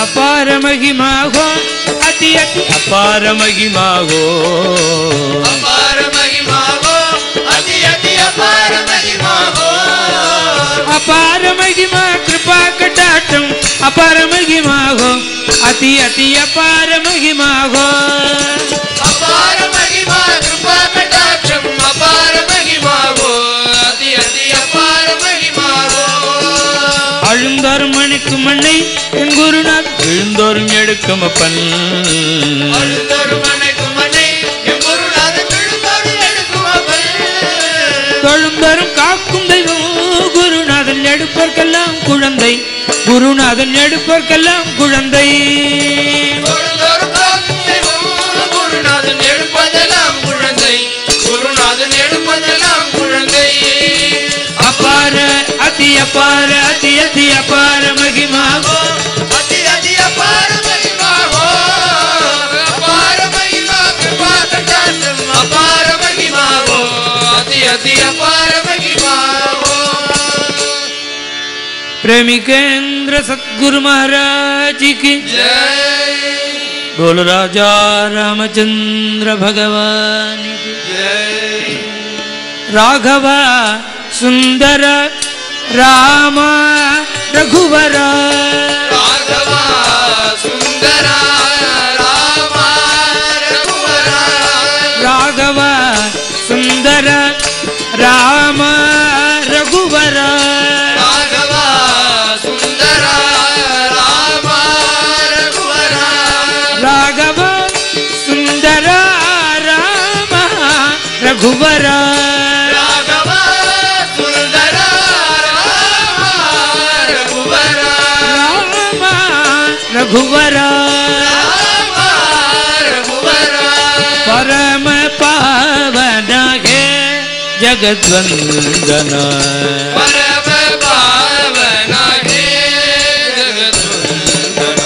अपार महिमा हो अति अति अपार महिमा हो अपार महिमा हो अति अति अपार महिमा हो अपार महिमा कृपा कटाक्षम अपार महिमा हो अति अति अपार महिमा हो अपार महिमा कृपा कटाक्षम अपार महिमा हो अति अति अपार महिमा हो அழுந்தோறும் மணிக்கு மண்ணை என் குருநாத் விழுந்தோறும் எடுக்கும் அப்பன் அழுந்தோறும் மணிக்கு மண்ணை என் குருநாத் விழுந்தோறும் எடுக்கும் அப்பன் தொழுந்தோறும் காக்கும் தெய்வம் குருநாதன் எடுப்போர்க்கெல்லாம் குழந்தை குருநாதன் எடுப்போர்க்கெல்லாம் குழந்தை தொழுந்தோறும் காக்கும் தெய்வம் குருநாதன் எடுப்பதெல்லாம் குழந்தை குருநாதன் எடுப்பதெல்லாம் குழந்தை अपार अति अपार अति अति अपार महिमा हो अति अति अपार महिमा हो अपार महिमा कृपा कटाक्षम अपार महिमा हो अति अति अपार महिमा हो प्रेमिकेंद्र सद्गुरु महाराज की जय बोल राजा रामचंद्र भगवान की जय राघव सुंदर राम रघुवर राघव सुंदर राम रघुवर राघव सुंदर राम रघुवर राघव सुंदर राम रघुवर राघव सुंदर राम रघुवर राघव सुंदर राम रघुवर राम रघुवर राम रघुवर परम पावन है जगद्वंदन परम पावन हे जगद्वंदन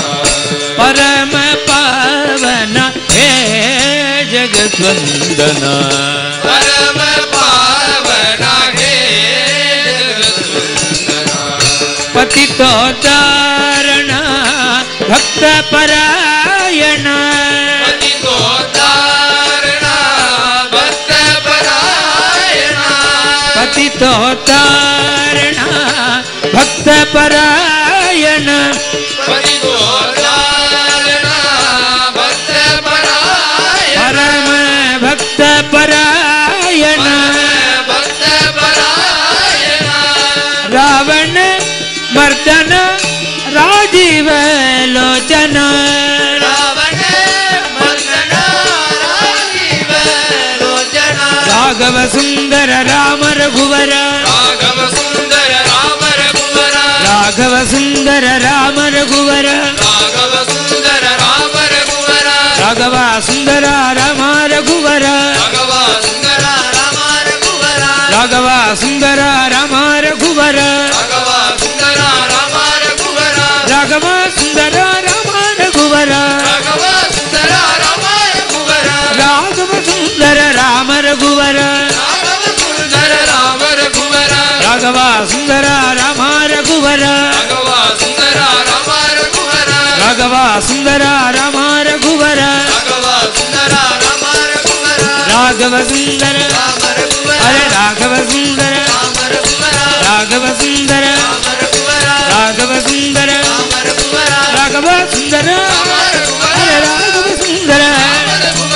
परम पावन है जगद्वंदन परम पावन हे जगद्वंदन पतितोद्धारण भक्त परायण पतितोद्धारण भक्त परायण पतितोद्धारण भक्त परायण पतितोद्धारण भक्त परायण परम भक्त परायण भक्त परायण रावण मर्दन राजीव लोचन रावण मर्दन राजीव लोचन राघव सुंदर राम रघुवर राघव सुंदर राम रघुवर राघव सुंदर राम रघुवर राघव सुंदर राम रघुवर राघव सुंदर राम रघुवर राघव सुंदर राम रघुवर राघव सुंदर राम रघुवर राघव सुंदर राम रघुवर राघव सुंदर राम रघुवर राघव सुंदर राम रघुवर राघव सुंदर राम रघुवर राघव सुंदर राम रघुवर राघव सुंदर राम रघुवर राघव सुंदर राम रघुवर राघव सुंदर राम रघुवर राघव सुंदर राम रघुवर राघव सुंदर राम रघुवर अरे राघव सुंदर राम रघुवर राघव सुंदर राम रघुवर राघव सुंदर राम रघुवर राघव सुंदर अरे राघव सुंदर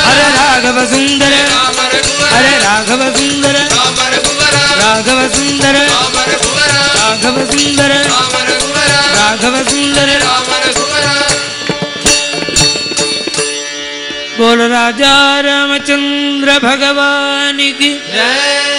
अरे राघव सुंदर राम रघुवर अरे राघव सुंदर राम रघुवर राघव सुंदर राम रघुवर राघव सुंदर राम रघुवर राघव सुंदर राम रघुवर बोल राजा रामचंद्र भगवान की जय